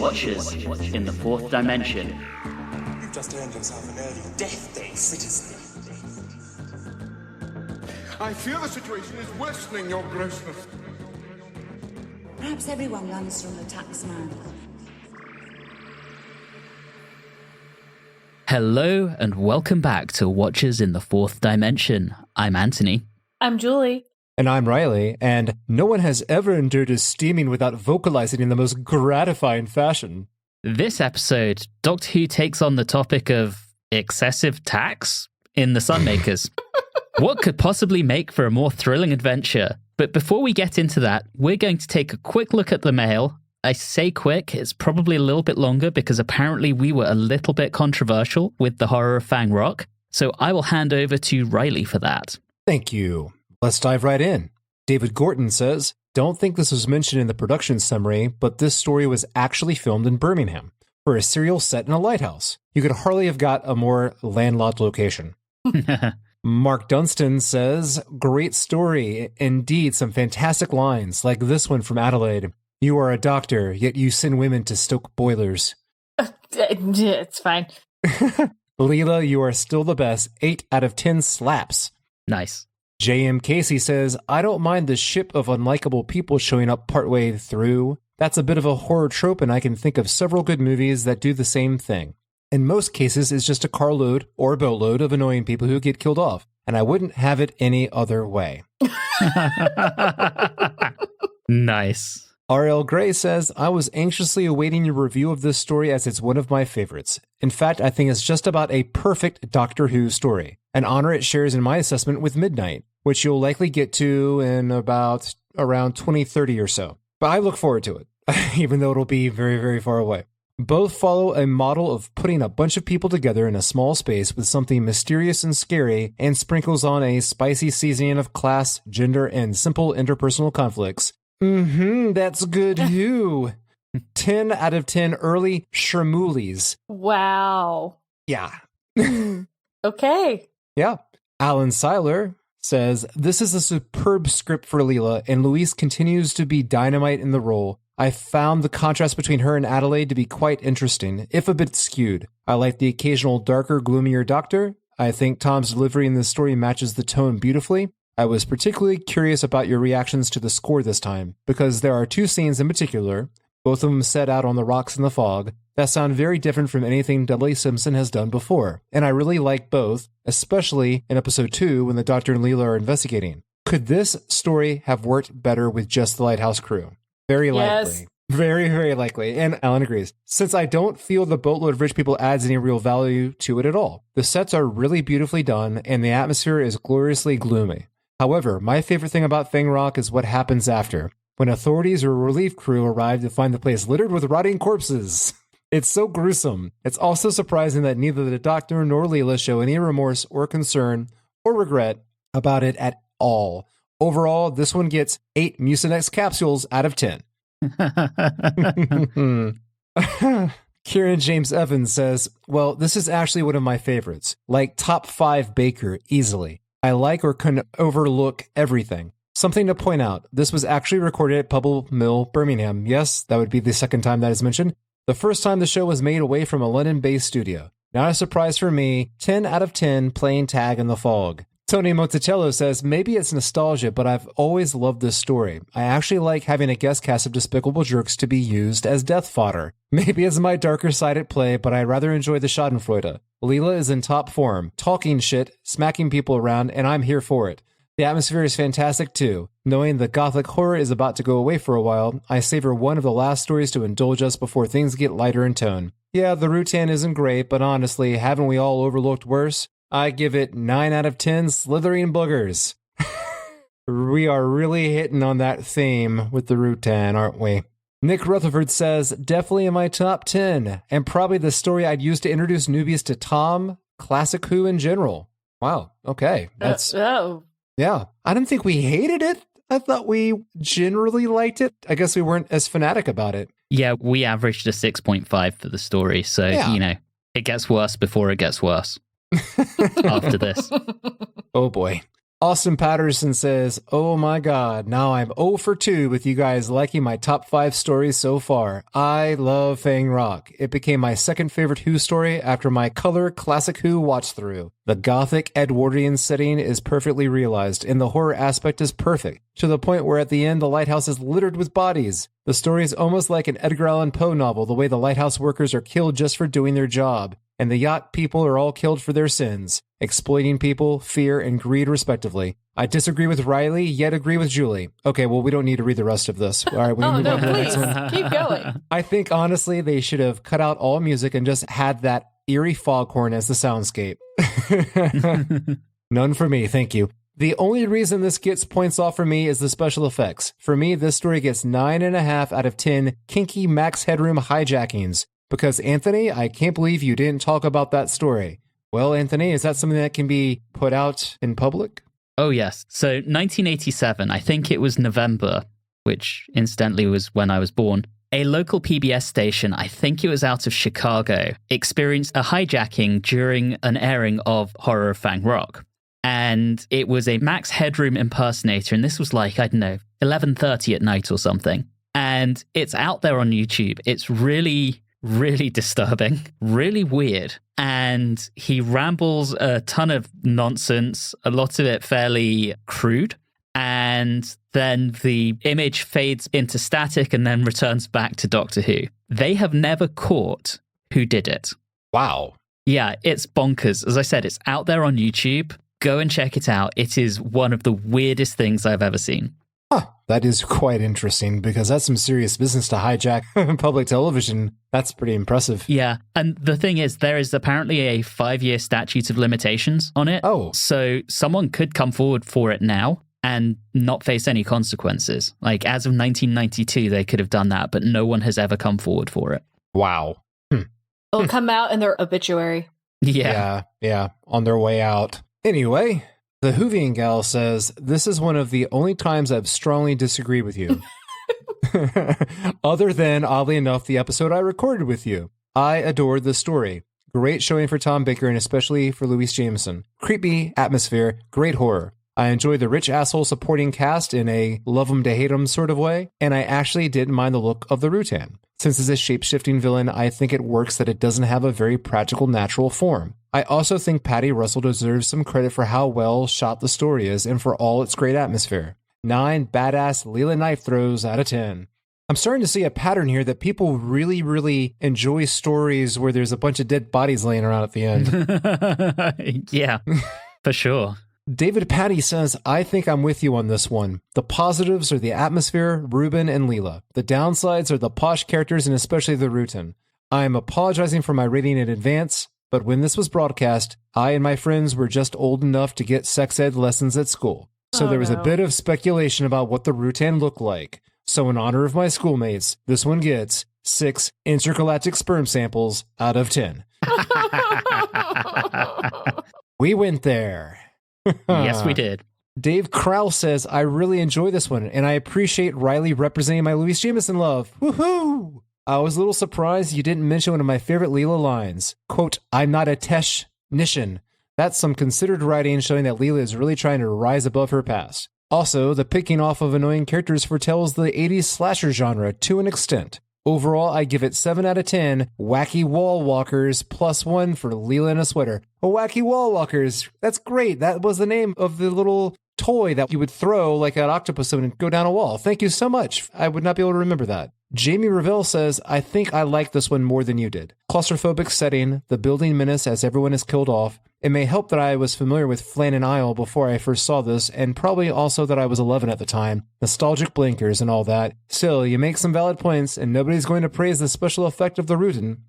Watchers in the Fourth Dimension. You've just earned yourself an early death day citizen. I fear the situation is worsening, Your Grossness. Perhaps everyone runs from the taxman. Hello and welcome back to Watchers in the Fourth Dimension. I'm Anthony. I'm Julie. And I'm Reilly, and no one has ever endured a steaming without vocalizing in the most gratifying fashion. This episode, Doctor Who takes on the topic of excessive tax in the Sunmakers. What could possibly make for a more thrilling adventure? But before we get into that, we're going to take a quick look at the mail. I say quick, it's probably a little bit longer because apparently we were a little bit controversial with the horror of Fang Rock. So I will hand over to Reilly for that. Thank you. Let's dive right in. David Gorton says, don't think this was mentioned in the production summary, but this story was actually filmed in Birmingham for a serial set in a lighthouse. You could hardly have got a more landlocked location. Mark Dunstan says, great story. Indeed, some fantastic lines, like this one from Adelaide. You are a doctor, yet you send women to stoke boilers. It's fine. Leela, you are still the best. 8 out of 10 slaps. Nice. J.M. Casey says, I don't mind the ship of unlikable people showing up partway through. That's a bit of a horror trope, and I can think of several good movies that do the same thing. In most cases, it's just a carload or boatload of annoying people who get killed off, and I wouldn't have it any other way. Nice. R.L. Gray says, I was anxiously awaiting your review of this story as it's one of my favorites. In fact, I think it's just about a perfect Doctor Who story, an honor it shares in my assessment with Midnight, which you'll likely get to in about around 2030 or so. But I look forward to it, even though it'll be very, very far away. Both follow a model of putting a bunch of people together in a small space with something mysterious and scary, and sprinkles on a spicy seasoning of class, gender, and simple interpersonal conflicts. That's good Who. 10 out of 10 early Shermoolies. Wow. Yeah. Okay. Yeah. Alan Seiler says, this is a superb script for Leela, and Louise continues to be dynamite in the role. I found the contrast between her and Adelaide to be quite interesting, if a bit skewed. I like the occasional darker, gloomier doctor. I think Tom's delivery in this story matches the tone beautifully. I was particularly curious about your reactions to the score this time, because there are 2 scenes in particular, both of them set out on the rocks in the fog, that sound very different from anything Dudley Simpson has done before, and I really like both, especially in episode 2 when the Doctor and Leela are investigating. Could this story have worked better with just the Lighthouse crew? Very likely. Yes. Very, very likely. And Alan agrees. Since I don't feel the boatload of rich people adds any real value to it at all. The sets are really beautifully done, and the atmosphere is gloriously gloomy. However, my favorite thing about Fang Rock is what happens after, when authorities or relief crew arrive to find the place littered with rotting corpses. It's so gruesome. It's also surprising that neither the Doctor nor Leela show any remorse or concern or regret about it at all. Overall, this one gets 8 Mucinex capsules out of 10. Kieran James Evans says, well, this is actually one of my favorites. Like top 5 Baker, easily. I like or can overlook everything. Something to point out, this was actually recorded at Pebble Mill, Birmingham. Yes, that would be the second time that is mentioned. The first time the show was made away from a London-based studio. Not a surprise for me, 10 out of 10 playing tag in the fog. Tony Monticello says, maybe it's nostalgia, but I've always loved this story. I actually like having a guest cast of despicable jerks to be used as death fodder. Maybe it's my darker side at play, but I rather enjoy the schadenfreude. Leela is in top form, talking shit, smacking people around, and I'm here for it. The atmosphere is fantastic too. Knowing the gothic horror is about to go away for a while, I savor one of the last stories to indulge us before things get lighter in tone. Yeah, the Rutan isn't great, but honestly, haven't we all overlooked worse? I give it 9 out of 10 slithering boogers. We are really hitting on that theme with the Rutan, aren't we? Nick Rutherford says, definitely in my top 10, and probably the story I'd use to introduce newbies to Tom, classic Who in general. Wow, okay. That's yeah. I didn't think we hated it. I thought we generally liked it. I guess we weren't as fanatic about it. Yeah, we averaged a 6.5 for the story, so, you know, it gets worse before it gets worse after this. Oh boy. Austin Patterson says, oh my god, now I'm 0 for 2 with you guys liking my top 5 stories so far. I love Fang Rock. It became my second favorite Who story after my color classic Who watch through. The gothic Edwardian setting is perfectly realized, and the horror aspect is perfect, to the point where at the end the lighthouse is littered with bodies. The story is almost like an Edgar Allan Poe novel, the way the lighthouse workers are killed just for doing their job, and the yacht people are all killed for their sins, exploiting people, fear, and greed respectively. I disagree with Reilly, yet agree with Julie. Okay, well, we don't need to read the rest of this. All right, we move on to the next one. Keep going. I think, honestly, they should have cut out all music and just had that eerie foghorn as the soundscape. None for me, thank you. The only reason this gets points off for me is the special effects. For me, this story gets 9.5 out of 10 kinky max headroom hijackings. Because, Anthony, I can't believe you didn't talk about that story. Well, Anthony, is that something that can be put out in public? Oh, yes. So 1987, I think it was November, which incidentally was when I was born. A local PBS station, I think it was out of Chicago, experienced a hijacking during an airing of Horror of Fang Rock. And it was a Max Headroom impersonator, and this was like, I don't know, 11:30 at night or something. And it's out there on YouTube. It's really disturbing, really weird. And he rambles a ton of nonsense, a lot of it fairly crude. And then the image fades into static and then returns back to Doctor Who. They have never caught who did it. Wow. Yeah, it's bonkers. As I said, it's out there on YouTube. Go and check it out. It is one of the weirdest things I've ever seen. Huh, that is quite interesting because that's some serious business to hijack public television. That's pretty impressive. Yeah, and the thing is, there is apparently a 5-year statute of limitations on it. Oh. So someone could come forward for it now and not face any consequences. Like, as of 1992, they could have done that, but no one has ever come forward for it. Wow. It'll come out in their obituary. Yeah, on their way out. Anyway, the Whovian gal says, this is one of the only times I've strongly disagreed with you. Other than, oddly enough, the episode I recorded with you. I adored the story. Great showing for Tom Baker and especially for Louise Jameson. Creepy atmosphere, great horror. I enjoy the rich asshole supporting cast in a love 'em to hate 'em sort of way, and I actually didn't mind the look of the Rutan. Since it's a shape-shifting villain, I think it works that it doesn't have a very practical, natural form. I also think Patty Russell deserves some credit for how well shot the story is and for all its great atmosphere. 9 badass Leela knife throws out of 10. I'm starting to see a pattern here that people really enjoy stories where there's a bunch of dead bodies laying around at the end. yeah, for sure. David Patty says, I think I'm with you on this one. The positives are the atmosphere, Ruben, and Leela. The downsides are the posh characters and especially the Rutan. I am apologizing for my rating in advance, but when this was broadcast, I and my friends were just old enough to get sex ed lessons at school. So there was a bit of speculation about what the Rutan looked like. So in honor of my schoolmates, this one gets 6 intergalactic sperm samples out of 10. We went there. Yes, we did. Dave Krause says, I really enjoy this one, and I appreciate Reilly representing my Louise Jameson love. Woohoo! I was a little surprised you didn't mention one of my favorite Leela lines. Quote, I'm not a technician. That's some considered writing showing that Leela is really trying to rise above her past. Also, the picking off of annoying characters foretells the 80s slasher genre to an extent. Overall, I give it 7 out of 10 wacky wall walkers +1 for Leela in a sweater. Oh, wacky wall walkers. That's great. That was the name of the little toy that you would throw like an octopus and go down a wall. Thank you so much. I would not be able to remember that. Jamie Revelle says, I think I like this one more than you did. Claustrophobic setting, the building menace as everyone is killed off. It may help that I was familiar with Flann and Isle before I first saw this, and probably also that I was 11 at the time. Nostalgic blinkers and all that. Still, you make some valid points, and nobody's going to praise the special effect of the Rutan.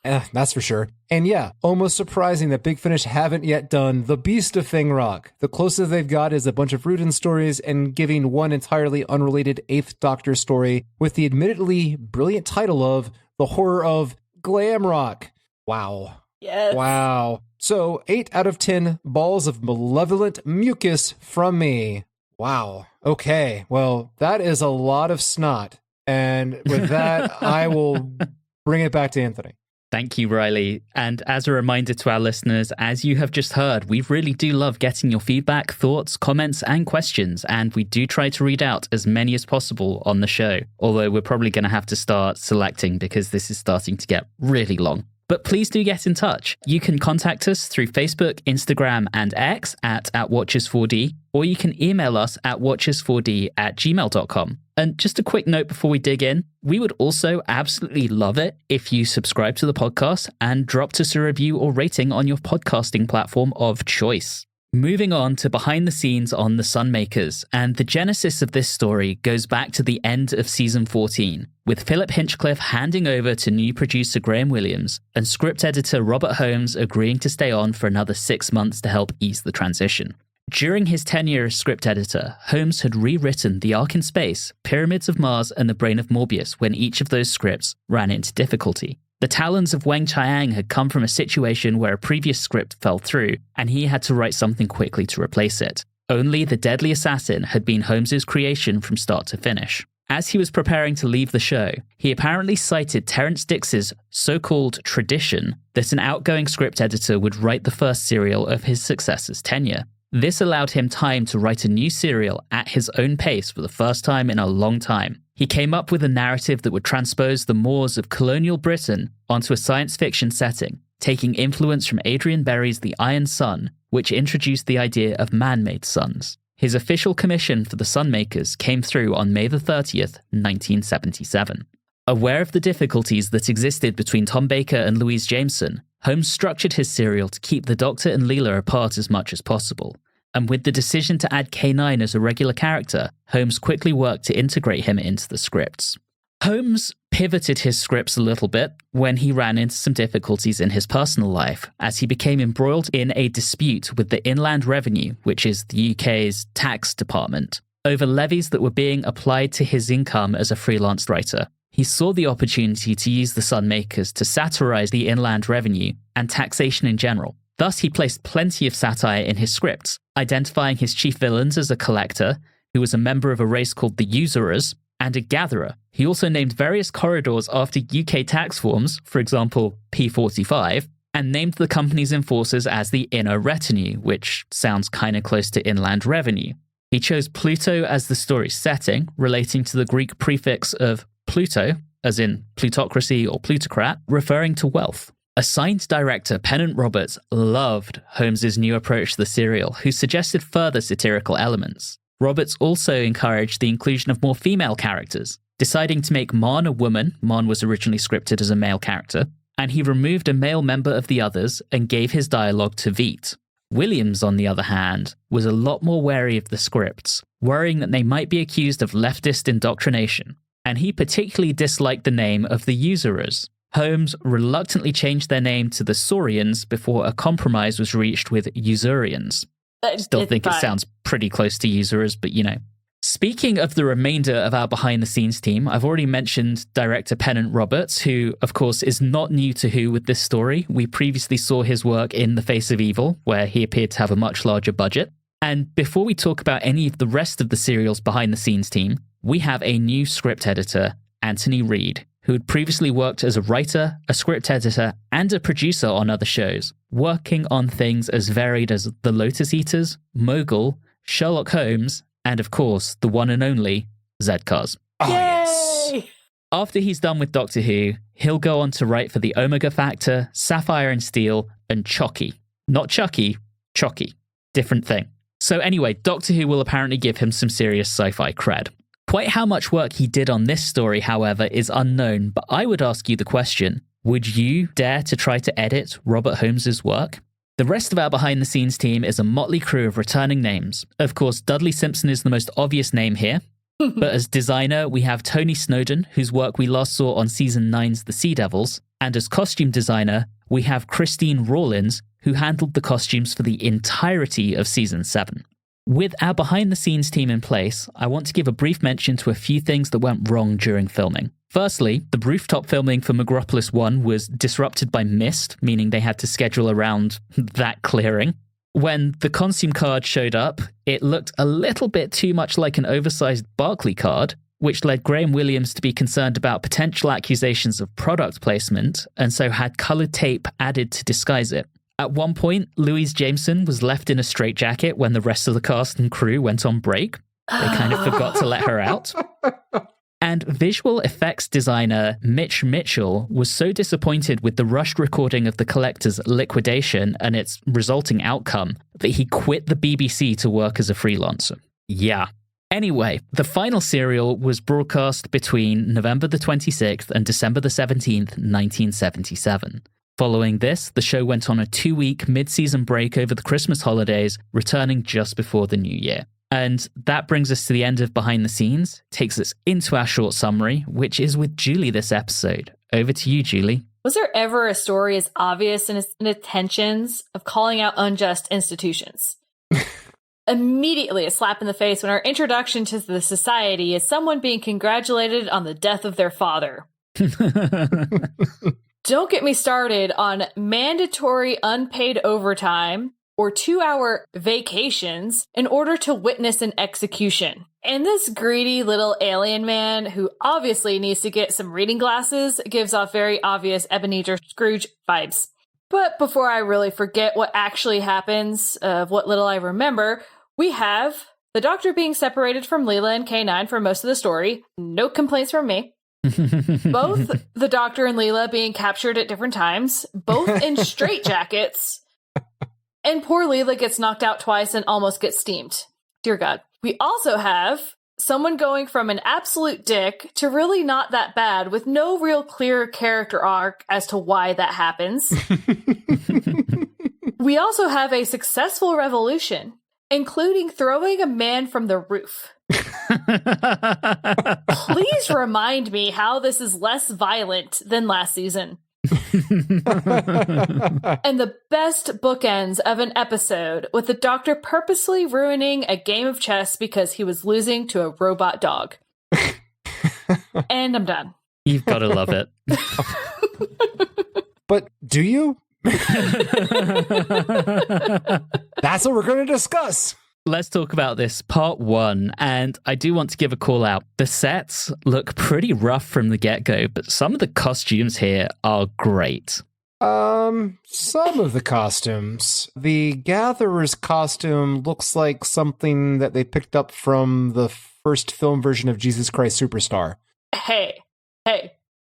That's for sure. And yeah, almost surprising that Big Finish haven't yet done The Beast of Fang Rock. The closest they've got is a bunch of Rutan stories and giving one entirely unrelated 8th Doctor story with the admittedly brilliant title of The Horror of Glam Rock. Wow. Yes. Wow. So 8 out of 10 balls of malevolent mucus from me. Wow. Okay. Well, that is a lot of snot. And with that, I will bring it back to Anthony. Thank you, Reilly. And as a reminder to our listeners, as you have just heard, we really do love getting your feedback, thoughts, comments, and questions. And we do try to read out as many as possible on the show. Although we're probably going to have to start selecting because this is starting to get really long. But please do get in touch. You can contact us through Facebook, Instagram, and X at Watchers4D, or you can email us at watchers4d@gmail.com. And just a quick note before we dig in, we would also absolutely love it if you subscribe to the podcast and dropped us a review or rating on your podcasting platform of choice. Moving on to behind the scenes on The Sunmakers, and the genesis of this story goes back to the end of season 14, with Philip Hinchcliffe handing over to new producer Graham Williams and script editor Robert Holmes agreeing to stay on for another 6 months to help ease the transition. During his tenure as script editor, Holmes had rewritten The Ark in Space, Pyramids of Mars, and The Brain of Morbius when each of those scripts ran into difficulty. The talons of Wang Chiang had come from a situation where a previous script fell through, and he had to write something quickly to replace it. Only The Deadly Assassin had been Holmes's creation from start to finish. As he was preparing to leave the show, he apparently cited Terrence Dicks's so-called tradition that an outgoing script editor would write the first serial of his successor's tenure. This allowed him time to write a new serial at his own pace for the first time in a long time. He came up with a narrative that would transpose the moors of colonial Britain onto a science fiction setting, taking influence from Adrian Berry's The Iron Sun, which introduced the idea of man-made suns. His official commission for The Sunmakers came through on May the 30th, 1977. Aware of the difficulties that existed between Tom Baker and Louise Jameson, Holmes structured his serial to keep the Doctor and Leela apart as much as possible. And with the decision to add K9 as a regular character, Holmes quickly worked to integrate him into the scripts. Holmes pivoted his scripts a little bit when he ran into some difficulties in his personal life, as he became embroiled in a dispute with the Inland Revenue, which is the UK's tax department, over levies that were being applied to his income as a freelance writer. He saw the opportunity to use the Sunmakers to satirize the Inland Revenue and taxation in general. Thus, he placed plenty of satire in his scripts, identifying his chief villains as a collector, who was a member of a race called the Usurers, and a gatherer. He also named various corridors after UK tax forms, for example, P45, and named the company's enforcers as the Inner Retinue, which sounds kind of close to Inland Revenue. He chose Pluto as the story's setting, relating to the Greek prefix of Pluto, as in plutocracy or plutocrat, referring to wealth. Assigned director Pennant Roberts loved Holmes's new approach to the serial, who suggested further satirical elements. Roberts also encouraged the inclusion of more female characters, deciding to make Marn a woman. Marn was originally scripted as a male character, and he removed a male member of the others and gave his dialogue to Veet. Williams, on the other hand, was a lot more wary of the scripts, worrying that they might be accused of leftist indoctrination, and he particularly disliked the name of the Usurers. Holmes reluctantly changed their name to the Saurians before a compromise was reached with Usurians. Still think it sounds pretty close to Usurers, but you know. Speaking of the remainder of our behind-the-scenes team, I've already mentioned director Pennant Roberts, who, of course, is not new to Who with this story. We previously saw his work in The Face of Evil, where he appeared to have a much larger budget. And before we talk about any of the rest of the serial's behind-the-scenes team, we have a new script editor, Anthony Reed, who had previously worked as a writer, a script editor, and a producer on other shows, working on things as varied as The Lotus Eaters, Mogul, Sherlock Holmes, and of course, the one and only Z-Cars. Oh, yes. Yay! After he's done with Doctor Who, he'll go on to write for The Omega Factor, Sapphire and Steel, and Chucky. Not Chucky, Chucky. Different thing. So anyway, Doctor Who will apparently give him some serious sci-fi cred. Quite how much work he did on this story, however, is unknown, but I would ask you the question, would you dare to try to edit Robert Holmes's work? The rest of our behind-the-scenes team is a motley crew of returning names. Of course, Dudley Simpson is the most obvious name here, but as designer, we have Tony Snowden, whose work we last saw on Season 9's The Sea Devils, and as costume designer, we have Christine Rawlins, who handled the costumes for the entirety of Season 7. With our behind-the-scenes team in place, I want to give a brief mention to a few things that went wrong during filming. Firstly, the rooftop filming for Megropolis 1 was disrupted by mist, meaning they had to schedule around that clearing. When the consume card showed up, it looked a little bit too much like an oversized Barclay card, which led Graham Williams to be concerned about potential accusations of product placement, and so had coloured tape added to disguise it. At one point, Louise Jameson was left in a straitjacket when the rest of the cast and crew went on break. They kind of forgot to let her out. And visual effects designer Mitch Mitchell was so disappointed with the rushed recording of The Collector's liquidation and its resulting outcome that he quit the BBC to work as a freelancer. Yeah. Anyway, the final serial was broadcast between November the 26th and December the 17th, 1977. Following this, the show went on a 2-week mid-season break over the Christmas holidays, returning just before the new year. And that brings us to the end of Behind the Scenes, takes us into our short summary, which is with Julie this episode. Over to you, Julie. Was there ever a story as obvious in its intentions of calling out unjust institutions? Immediately a slap in the face when our introduction to the society is someone being congratulated on the death of their father. Don't get me started on mandatory unpaid overtime or 2-hour vacations in order to witness an execution. And this greedy little alien man, who obviously needs to get some reading glasses, gives off very obvious Ebenezer Scrooge vibes. But before I really forget what actually happens, of what little I remember, we have the Doctor being separated from Leela and K9 for most of the story. No complaints from me. Both the Doctor and Leela being captured at different times, both in straitjackets. And poor Leela gets knocked out twice and almost gets steamed. Dear God. We also have someone going from an absolute dick to really not that bad with no real clear character arc as to why that happens. We also have a successful revolution, including throwing a man from the roof. Please remind me how this is less violent than last season. And the best bookends of an episode with the Doctor purposely ruining a game of chess because he was losing to a robot dog. And I'm done. You've got to love it. But do you? That's what we're going to discuss. Let's talk about this part 1, and I do want to give a call out. The sets look pretty rough from the get-go, but some of the costumes here are great. Some of the costumes. The Gatherer's costume looks like something that they picked up from the first film version of Jesus Christ Superstar. Hey,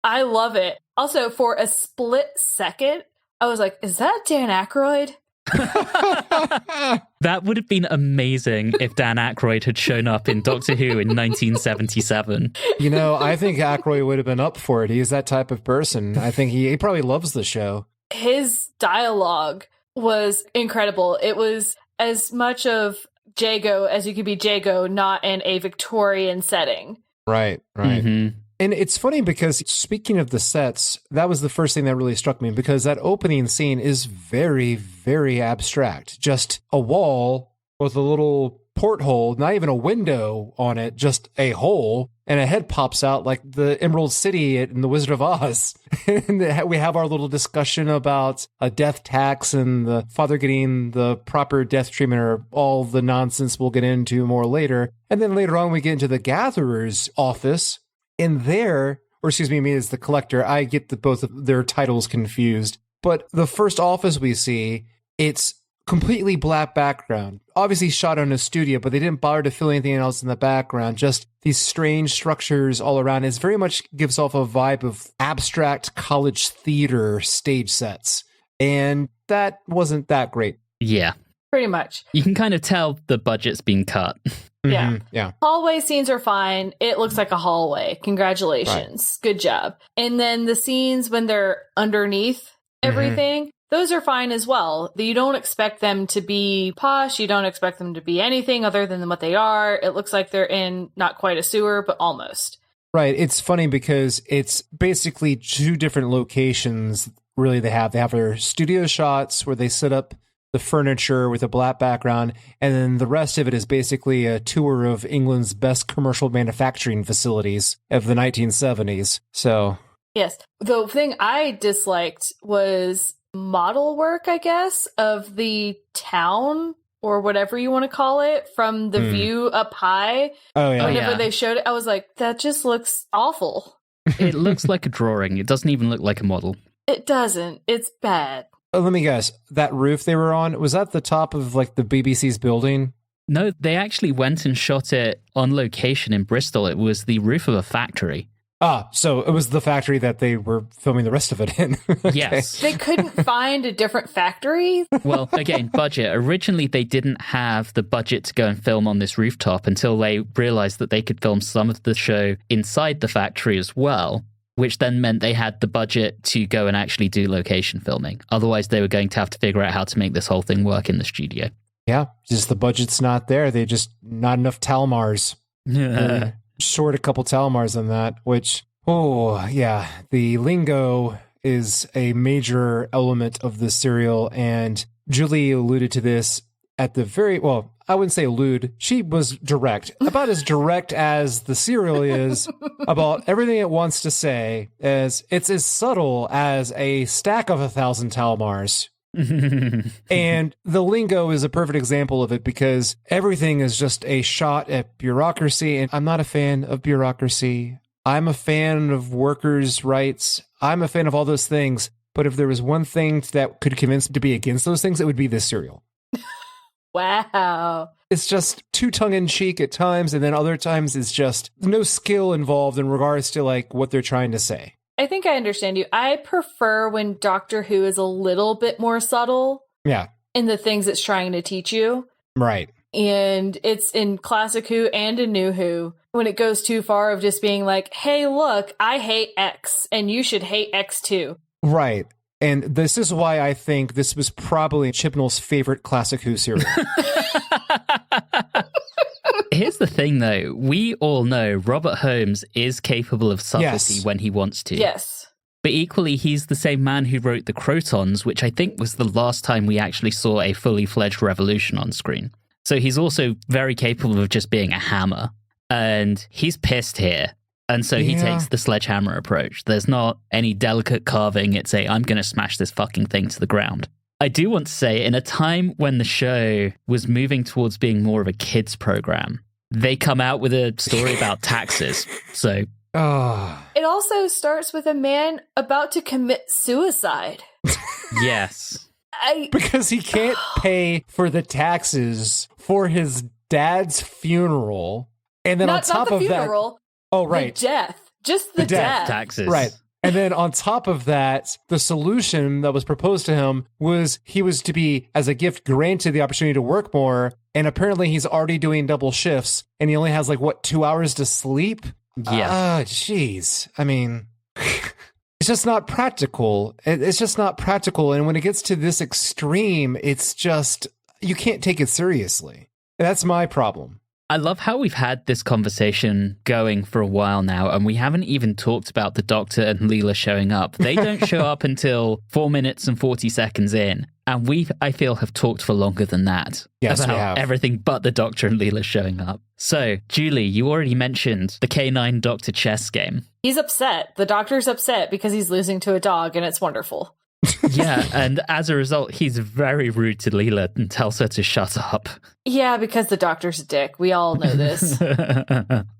I love it. Also, for a split second, I was like, is that Dan Aykroyd? That would have been amazing if Dan Aykroyd had shown up in Doctor Who in 1977. You know, I think Aykroyd would have been up for it. He's that type of person. I think he probably loves the show. His dialogue was incredible. It was as much of Jago as you could be Jago, not in a Victorian setting. Right. Mm-hmm. And it's funny because speaking of the sets, that was the first thing that really struck me, because that opening scene is very, very abstract. Just a wall with a little porthole, not even a window on it, just a hole, and a head pops out like the Emerald City in The Wizard of Oz. And we have our little discussion about a death tax and the father getting the proper death treatment, or all the nonsense we'll get into more later. And then later on, we get into the Gatherer's office. In there, or excuse me, it's the Collector. I get both of their titles confused. But the first office we see, it's completely black background. Obviously shot in a studio, but they didn't bother to fill anything else in the background. Just these strange structures all around. It very much gives off a vibe of abstract college theater stage sets. And that wasn't that great. Yeah. Pretty much. You can kind of tell the budget's been cut. Yeah. Mm-hmm. Yeah. Hallway scenes are fine. It looks like a hallway. Congratulations. Right. Good job. And then the scenes when they're underneath everything, those are fine as well. You don't expect them to be posh. You don't expect them to be anything other than what they are. It looks like they're in not quite a sewer, but almost. Right. It's funny because it's basically 2 different locations. Really, they have their studio shots where they set up the furniture with a black background, and then the rest of it is basically a tour of England's best commercial manufacturing facilities of the 1970s. So, yes, the thing I disliked was model work, I guess, of the town or whatever you want to call it, from the view up high. Oh, yeah. Whenever they showed it, I was like, that just looks awful. It looks like a drawing. It doesn't even look like a model. It doesn't. It's bad. Oh, let me guess. That roof they were on, was that the top of like the BBC's building? No, they actually went and shot it on location in Bristol. It was the roof of a factory. Ah, so it was the factory that they were filming the rest of it in. Okay. Yes. They couldn't find a different factory. Well, again, budget. Originally, they didn't have the budget to go and film on this rooftop until they realized that they could film some of the show inside the factory as well, which then meant they had the budget to go and actually do location filming. Otherwise, they were going to have to figure out how to make this whole thing work in the studio. Yeah, just the budget's not there. They just not enough Talmars. They're short a couple Talmars on that, which, oh, yeah, the lingo is a major element of the serial, and Julie alluded to this at the very, well, I wouldn't say allude. She was direct, about as direct as the serial is about everything it wants to say, as it's as subtle as a stack of 1,000 Talmars. And the lingo is a perfect example of it because everything is just a shot at bureaucracy, and I'm not a fan of bureaucracy. I'm a fan of workers' rights. I'm a fan of all those things. But if there was one thing that could convince me to be against those things, it would be this serial. Wow. It's just too tongue-in-cheek at times, and then other times it's just no skill involved in regards to like what they're trying to say. I think I understand you. I prefer when Doctor Who is a little bit more subtle in the things it's trying to teach you. Right. And it's in Classic Who and in New Who when it goes too far of just being like, hey, look, I hate X and you should hate X too. Right. And this is why I think this was probably Chibnall's favorite Classic Who serial. Here's the thing, though. We all know Robert Holmes is capable of subtlety when he wants to. Yes. But equally, he's the same man who wrote The Crotons, which I think was the last time we actually saw a fully fledged revolution on screen. So he's also very capable of just being a hammer. And he's pissed here. And so he takes the sledgehammer approach. There's not any delicate carving. It's I'm going to smash this fucking thing to the ground. I do want to say, in a time when the show was moving towards being more of a kids program, they come out with a story about taxes. So, it also starts with a man about to commit suicide. Yes. Because he can't pay for the taxes for his dad's funeral. And then on top of funeral, that, oh, right. The death. Just the death. Taxes. Right. And then on top of that, the solution that was proposed to him was he was to be, as a gift, granted the opportunity to work more. And apparently he's already doing double shifts and he only has 2 hours to sleep. Yeah. Jeez. I mean, it's just not practical. It's just not practical. And when it gets to this extreme, it's just, you can't take it seriously. That's my problem. I love how we've had this conversation going for a while now, and we haven't even talked about the Doctor and Leela showing up. They don't show up until 4 minutes and 40 seconds in, and we, I feel, have talked for longer than that yes, about we have. everything but the Doctor and Leela showing up. So, Julie, you already mentioned the K9 Doctor chess game. He's upset. The Doctor's upset because he's losing to a dog, and it's wonderful. Yeah, and as a result, he's very rude to Leela and tells her to shut up. Yeah, because the Doctor's a dick. We all know this.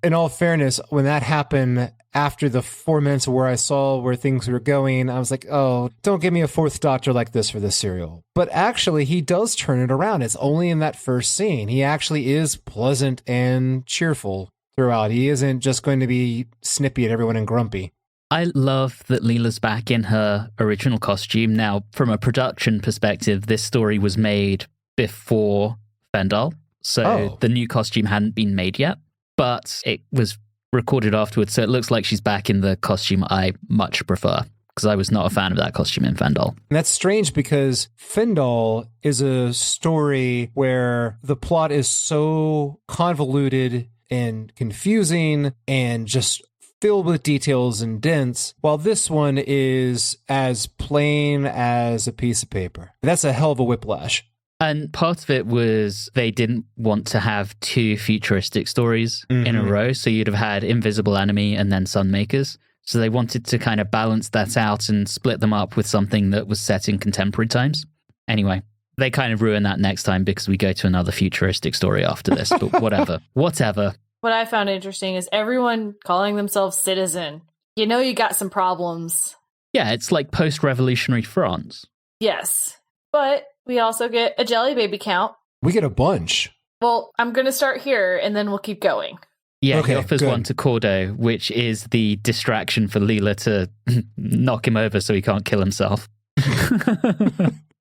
In all fairness, when that happened after the 4 minutes where I saw where things were going, I was like, oh, don't give me a fourth Doctor like this for this serial. But actually, he does turn it around. It's only in that first scene. He actually is pleasant and cheerful throughout. He isn't just going to be snippy at everyone and grumpy. I love that Leela's back in her original costume. Now, from a production perspective, this story was made before Fendal, so the new costume hadn't been made yet, but it was recorded afterwards, so it looks like she's back in the costume I much prefer, because I was not a fan of that costume in Fendal. And that's strange because Fendal is a story where the plot is so convoluted and confusing and just filled with details and dense, while this one is as plain as a piece of paper. That's a hell of a whiplash. And part of it was they didn't want to have two futuristic stories in a row, so you'd have had Invisible Enemy and then Sunmakers. So they wanted to kind of balance that out and split them up with something that was set in contemporary times. Anyway, They kind of ruin that next time because we go to another futuristic story after this, but whatever. Whatever. What I found interesting is everyone calling themselves citizen. You know you got some problems. Yeah, it's like post-revolutionary France. Yes. But we also get a jelly baby count. We get a bunch. Well, I'm going to start here and then we'll keep going. Yeah, Okay, he offers good. one to Cordo, which is the distraction for Leela to knock him over so he can't kill himself.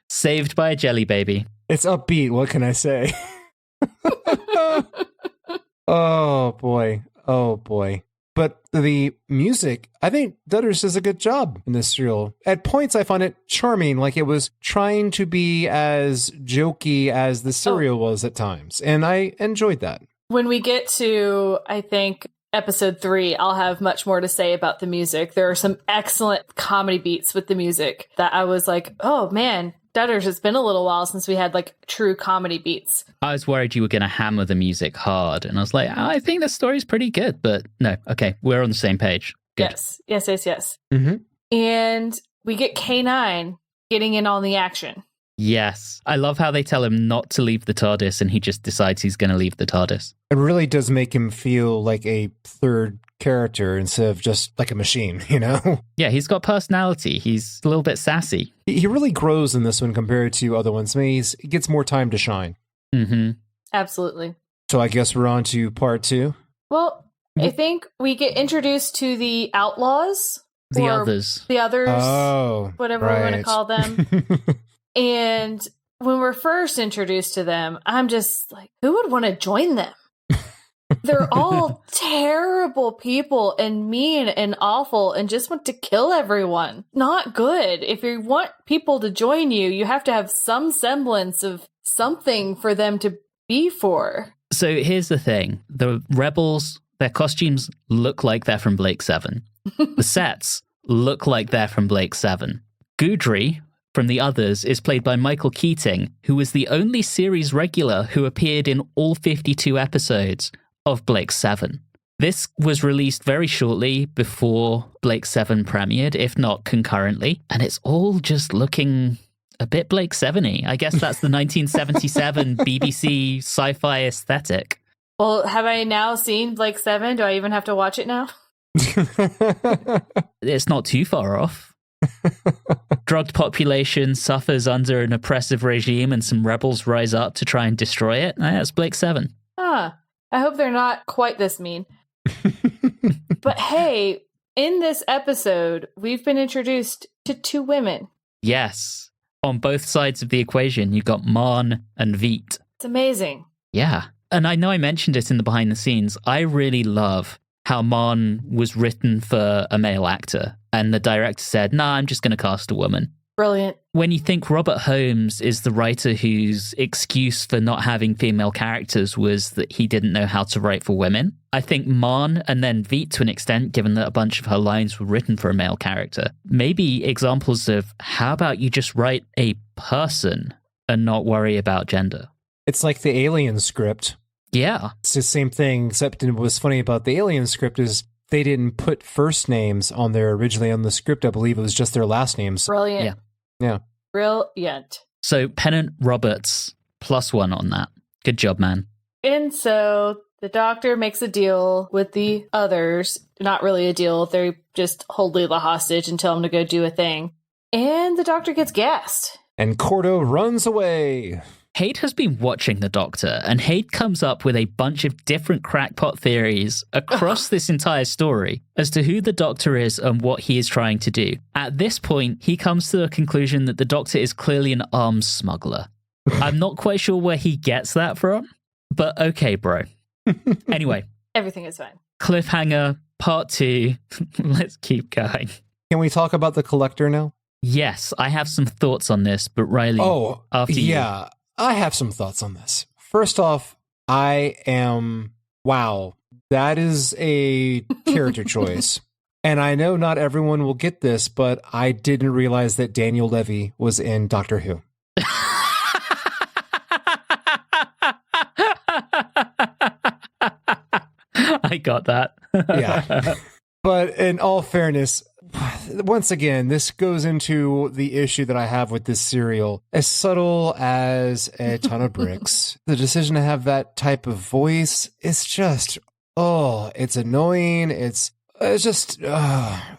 Saved by a jelly baby. It's upbeat. What can I say? Oh, boy. Oh, boy. But the music, I think Dutters does a good job in this serial. At points, I found it charming, like it was trying to be as jokey as the serial was at times. And I enjoyed that. When we get to, I think, episode 3, I'll have much more to say about the music. There are some excellent comedy beats with the music that I was like, oh man, Dutters, it's been a little while since we had like true comedy beats. I was worried you were going to hammer the music hard. And I was like, I think the story's pretty good. But no, okay, we're on the same page. Good. Yes. Mm-hmm. And we get K9 getting in on the action. Yes. I love how they tell him not to leave the TARDIS and he just decides he's going to leave the TARDIS. It really does make him feel like a third character instead of just like a machine, you know? Yeah, he's got personality. He's a little bit sassy. He really grows in this one compared to other ones. I mean, he gets more time to shine. Mm-hmm. Absolutely. So I guess we're on to part 2. Well, I think we get introduced to the outlaws. The or others. The others. Oh, whatever we want to call them. And when we're first introduced to them, I'm just like, who would want to join them? They're all terrible people and mean and awful and just want to kill everyone. Not good. If you want people to join you, you have to have some semblance of something for them to be for. So here's the thing. The rebels, their costumes look like they're from Blake 7. The sets look like they're from Blake 7. Gudry from the others is played by Michael Keating, who was the only series regular who appeared in all 52 episodes of Blake 7. This was released very shortly before Blake 7 premiered, if not concurrently, and it's all just looking a bit Blake 7-y. I guess that's the 1977 BBC sci-fi aesthetic. Well, have I now seen Blake 7? Do I even have to watch it now? It's not too far off. Drugged population suffers under an oppressive regime and some rebels rise up to try and destroy it. That's Blake 7. I hope they're not quite this mean. But hey, in this episode, we've been introduced to 2 women. Yes. On both sides of the equation, you got Mon and Veet. It's amazing. Yeah. And I know I mentioned it in the behind the scenes. I really love how Mon was written for a male actor. And the director said, nah, I'm just going to cast a woman. Brilliant. When you think Robert Holmes is the writer whose excuse for not having female characters was that he didn't know how to write for women, I think Mon and then Veet to an extent, given that a bunch of her lines were written for a male character, maybe examples of how about you just write a person and not worry about gender. It's like the Alien script. Yeah. It's the same thing, except what was funny about the Alien script is they didn't put first names on there originally on the script. I believe it was just their last names. Brilliant. Yeah. Brilliant. So Pennant Roberts, +1 on that. Good job, man. And so the doctor makes a deal with the others. Not really a deal. They just hold Leela hostage and tell him to go do a thing. And the doctor gets gassed. And Cordo runs away. Haidt has been watching the Doctor, and Haidt comes up with a bunch of different crackpot theories across this entire story as to who the Doctor is and what he is trying to do. At this point, he comes to the conclusion that the Doctor is clearly an arms smuggler. I'm not quite sure where he gets that from, but okay, bro. Anyway. Everything is fine. Cliffhanger, part 2. Let's keep going. Can we talk about the Collector now? Yes, I have some thoughts on this, but Reilly, after you. Yeah. I have some thoughts on this. First off, wow, that is a character choice. And I know not everyone will get this, but I didn't realize that Daniel Levy was in Doctor Who. I got that. Yeah. But in all fairness, once again, this goes into the issue that I have with this serial. As subtle as a ton of bricks, the decision to have that type of voice, it's just, it's annoying. It's just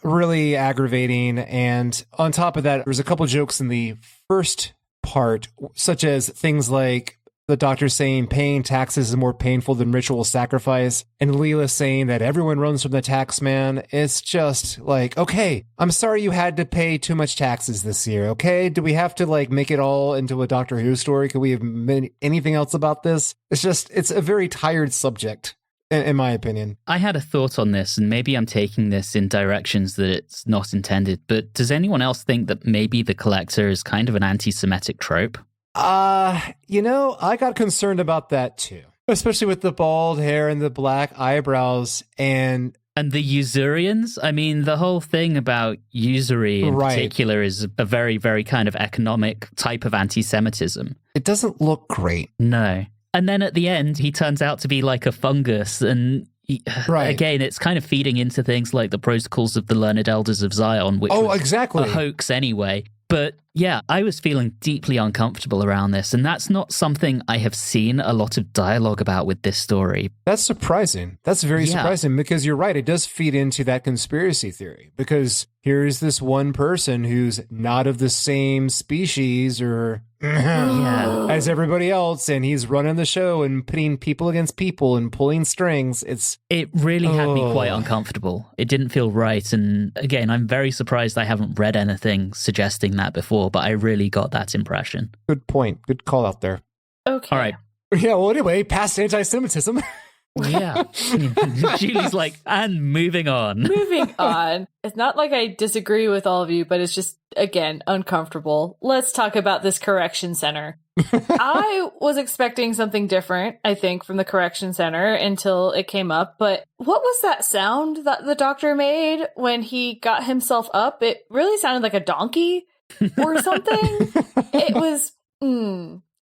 really aggravating. And on top of that, there's a couple jokes in the first part, such as things like the doctor saying paying taxes is more painful than ritual sacrifice, and Leela saying that everyone runs from the tax man. It's just like, okay, I'm sorry you had to pay too much taxes this year, okay? Do we have to like make it all into a Doctor Who story? Could we have made anything else about this? It's a very tired subject, in my opinion. I had a thought on this, and maybe I'm taking this in directions that it's not intended, but does anyone else think that maybe the Collector is kind of an anti-Semitic trope? I got concerned about that too, especially with the bald hair and the black eyebrows and the Usurians. I mean, the whole thing about usury in particular is a very, very kind of economic type of anti-Semitism. It doesn't look great. No. And then at the end, he turns out to be like a fungus. And again, it's kind of feeding into things like the protocols of the Learned Elders of Zion, which was exactly a hoax anyway. But yeah, I was feeling deeply uncomfortable around this, and that's not something I have seen a lot of dialogue about with this story. That's surprising. That's very surprising, because you're right, it does feed into that conspiracy theory, because here's this one person who's not of the same species or as everybody else, and he's running the show and pitting people against people and pulling strings. It really had me quite uncomfortable. It didn't feel right, and again, I'm very surprised I haven't read anything suggesting that before, but I really got that impression. Good point. Good call out there. Okay. All right. Yeah, well, anyway, past anti-Semitism. Yeah. Julie's like, and moving on. Moving on. It's not like I disagree with all of you, but it's just, again, uncomfortable. Let's talk about this correction center. I was expecting something different, I think, from the correction center until it came up. But what was that sound that the doctor made when he got himself up? It really sounded like a donkey or something. It was,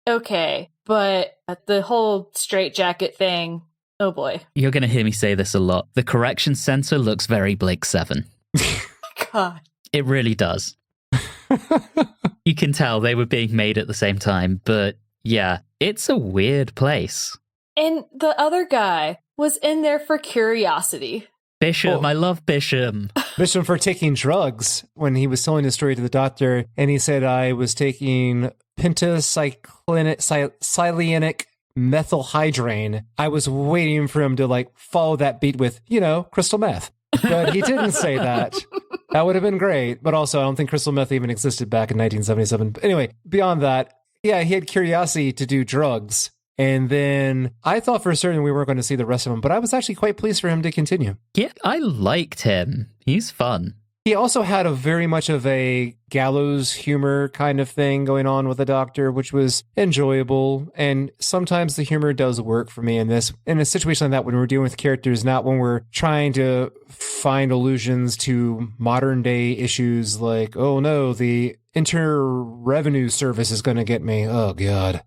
okay. But the whole straitjacket thing, oh boy. You're going to hear me say this a lot. The correction center looks very Blake 7. God. It really does. You can tell they were being made at the same time, but yeah, it's a weird place. And the other guy was in there for curiosity. Bisham, I love Bisham. Bisham for taking drugs when he was telling his story to the doctor, and he said, I was taking pentacyclinic methylhydrane. I was waiting for him to follow that beat with, crystal meth. But he didn't say that. That would have been great. But also, I don't think crystal meth even existed back in 1977. But anyway, beyond that, yeah, he had curiosity to do drugs. And then I thought for certain we weren't going to see the rest of him, but I was actually quite pleased for him to continue. Yeah, I liked him. He's fun. He also had a very much of a gallows humor kind of thing going on with the doctor, which was enjoyable. And sometimes the humor does work for me in a situation like that, when we're dealing with characters, not when we're trying to find allusions to modern day issues like, oh no, the Inner Revenue Service is going to get me. Oh God.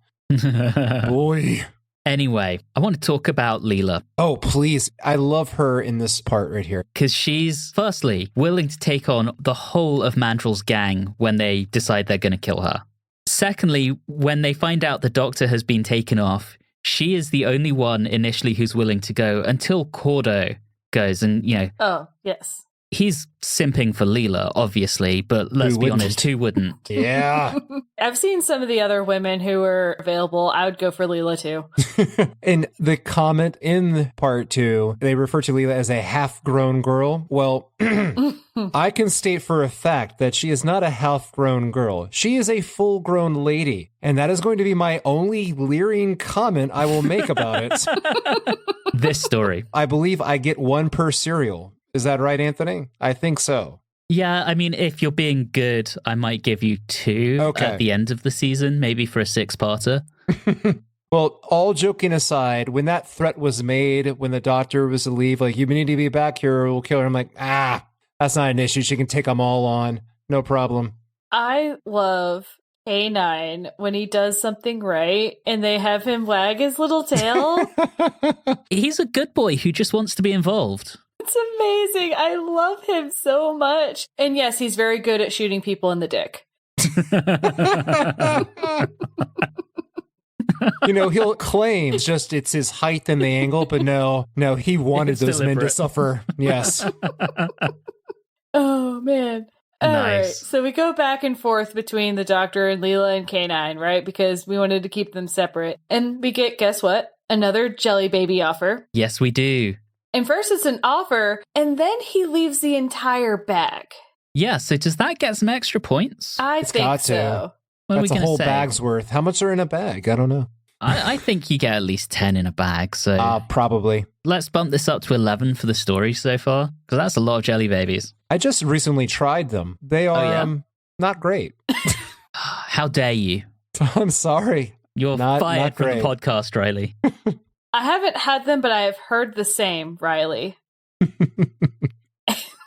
Boy. Anyway, I want to talk about Leela. Oh, please. I love her in this part right here. Because she's, firstly, willing to take on the whole of Mandrel's gang when they decide they're going to kill her. Secondly, when they find out the doctor has been taken off, she is the only one initially who's willing to go until Cordo goes and, Oh, yes. He's simping for Leela, obviously, but let's be honest, who wouldn't? Yeah. I've seen some of the other women who were available. I would go for Leela, too. And the comment in part 2, they refer to Leela as a half-grown girl. Well, I can state for a fact that she is not a half-grown girl. She is a full-grown lady. And that is going to be my only leering comment I will make about it. This story. I believe I get one per serial. Is that right, Anthony? I think so. Yeah, I mean, if you're being good, I might give you 2 at the end of the season, maybe for a 6-parter. Well, all joking aside, when that threat was made, when the doctor was to leave, you need to be back here or we'll kill her, I'm like, that's not an issue. She can take them all on. No problem. I love K9 when he does something right and they have him wag his little tail. He's a good boy who just wants to be involved. It's amazing. I love him so much. And yes, he's very good at shooting people in the dick. He'll claim just it's his height and the angle, but no, he wanted It's those men to deliberate. suffer. Yes. Oh, man. All right. Nice. So we go back and forth between the Doctor and Leela and K9, right? Because we wanted to keep them separate. And we get, guess what? Another jelly baby offer. Yes, we do. And first it's an offer, and then he leaves the entire bag. Yeah, so does that get some extra points? I It's think got to. so. What are we That's a going to whole say? bag's worth. How much are in a bag? I don't know. I think you get at least 10 in a bag, so Probably. let's bump this up to 11 for the story so far, because that's a lot of jelly babies. I just recently tried them. They are yeah? not great. How dare you? I'm sorry. You're Not fired from the great. podcast, Riley. I haven't had them, but I have heard the same, Reilly.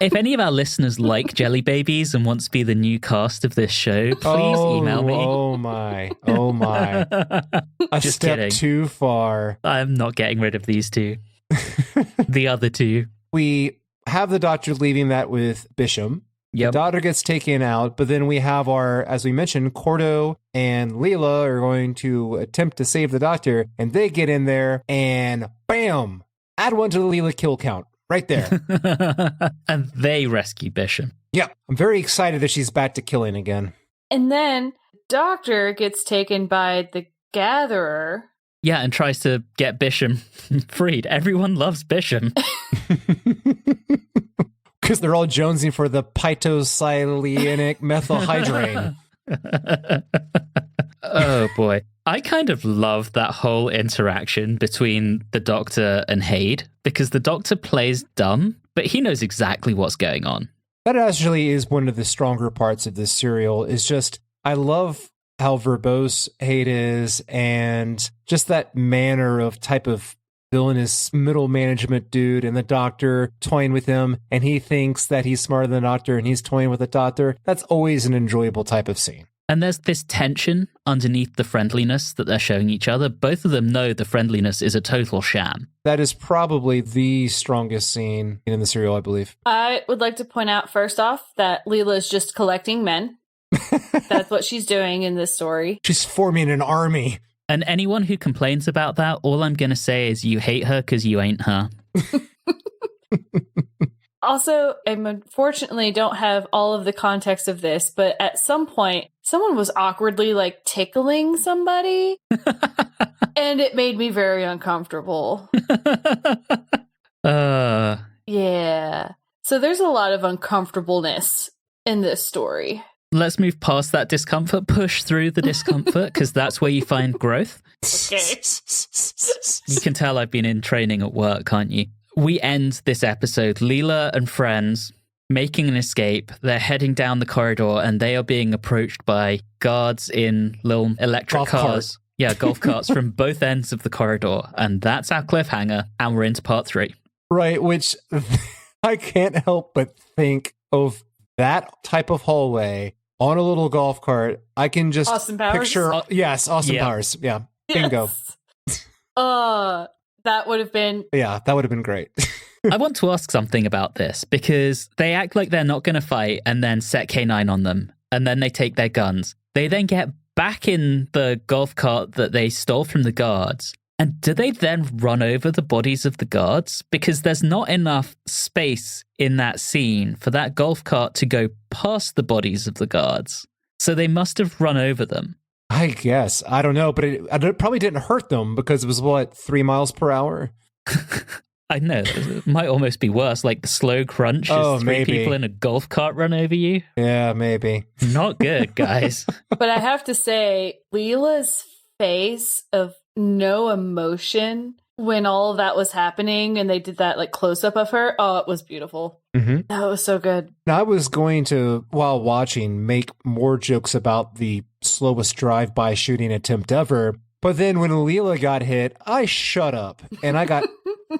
If any of our listeners like jelly babies and want to be the new cast of this show, please email me. Oh my. Oh my. A Just step kidding. too far. I'm not getting rid of these two. The other two. We have the Doctor leaving that with Bisham. Yep. The Doctor gets taken out, but then we have as we mentioned, Cordo and Leela are going to attempt to save the Doctor, and they get in there and bam! Add one to the Leela kill count. Right there. And they rescue Bisham. Yeah. I'm very excited that she's back to killing again. And then Doctor gets taken by the Gatherer. Yeah, and tries to get Bisham freed. Everyone loves Bisham. Because they're all jonesing for the pitocyanic methylhydrate. Oh boy. I kind of love that whole interaction between the Doctor and Haid, because the Doctor plays dumb, but he knows exactly what's going on. That actually is one of the stronger parts of this serial, is just, I love how verbose Haid is, and just that manner of type of villainous middle management dude, and the Doctor toying with him, and he thinks that he's smarter than the Doctor, and he's toying with the Doctor. That's always an enjoyable type of scene. And there's this tension underneath the friendliness that they're showing each other. Both of them know the friendliness is a total sham. That is probably the strongest scene in the serial, I believe. I would like to point out first off that Leela is just collecting men. That's what she's doing in this story. She's forming an army. And anyone who complains about that, all I'm going to say is you hate her because you ain't her. Also, I unfortunately don't have all of the context of this, but at some point, someone was awkwardly tickling somebody, and it made me very uncomfortable. Yeah. So there's a lot of uncomfortableness in this story. Let's move past that discomfort, push through the discomfort, because that's where you find growth. Okay. You can tell I've been in training at work, can't you? We end this episode, Leela and friends making an escape. They're heading down the corridor and they are being approached by guards in little electric Golf cars. cart. Yeah, golf carts from both ends of the corridor. And that's our cliffhanger. And we're into part 3. Right, which I can't help but think of that type of hallway on a little golf cart. I can just Austin Powers? picture, yes, Austin Yeah. Powers. Yeah, bingo. Yes. That would have been... Yeah, that would have been great. I want to ask something about this because they act like they're not going to fight and then set K9 on them. And then they take their guns. They then get back in the golf cart that they stole from the guards. And do they then run over the bodies of the guards? Because there's not enough space in that scene for that golf cart to go past the bodies of the guards. So they must have run over them. I guess. I don't know, but it probably didn't hurt them because it was, 3 miles per hour? I know. It might almost be worse, like the slow crunch as 3 maybe. people in a golf cart run over you. Yeah, maybe. Not good, guys. But I have to say, Leela's face of no emotion when all of that was happening and they did that close-up of her, it was beautiful. Mm-hmm. That was so good. I was going to, while watching, make more jokes about the slowest drive-by shooting attempt ever, but then when Leela got hit, I shut up, and I got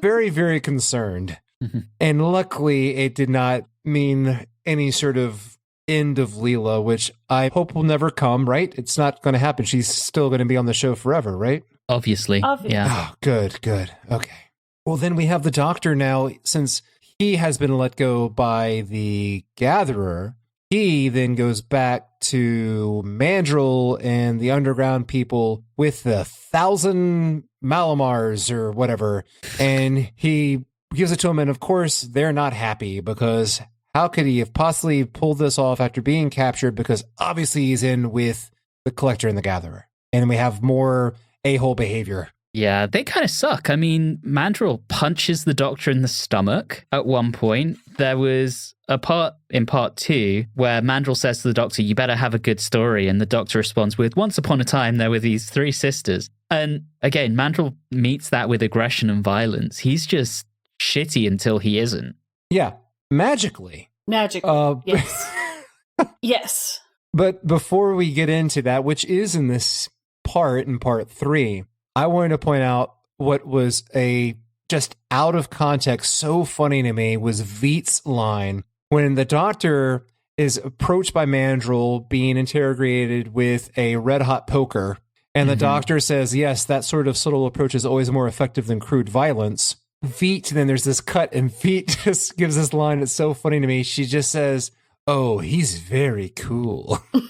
very, very concerned. Mm-hmm. And luckily, it did not mean any sort of end of Leela, which I hope will never come, right? It's not going to happen. She's still going to be on the show forever, right? Obviously. Obviously. Yeah. Oh, good. Okay. Well, then we have the Doctor now, since he has been let go by the Gatherer. He then goes back to Mandrill and the underground people with the 1,000 Malamars or whatever, and he gives it to them, and of course, they're not happy because how could he have possibly pulled this off after being captured? Because obviously he's in with the Collector and the Gatherer. And we have more a-hole behavior. Yeah, they kind of suck. I mean, Mandrill punches the Doctor in the stomach at one point. There was a part in part 2 where Mandrill says to the Doctor, you better have a good story. And the Doctor responds with, once upon a time, there were these 3 sisters. And again, Mandrill meets that with aggression and violence. He's just shitty until he isn't. Yeah, magically. Yes. Yes. But before we get into that, which is in this part, in part 3, I wanted to point out what was a just out of context, so funny to me, was Veet's line when the Doctor is approached by Mandrill being interrogated with a red-hot poker, and the Doctor says, yes, that sort of subtle approach is always more effective than crude violence. Veet, then there's this cut, and Veet just gives this line. It's so funny to me. She just says, oh, he's very cool. I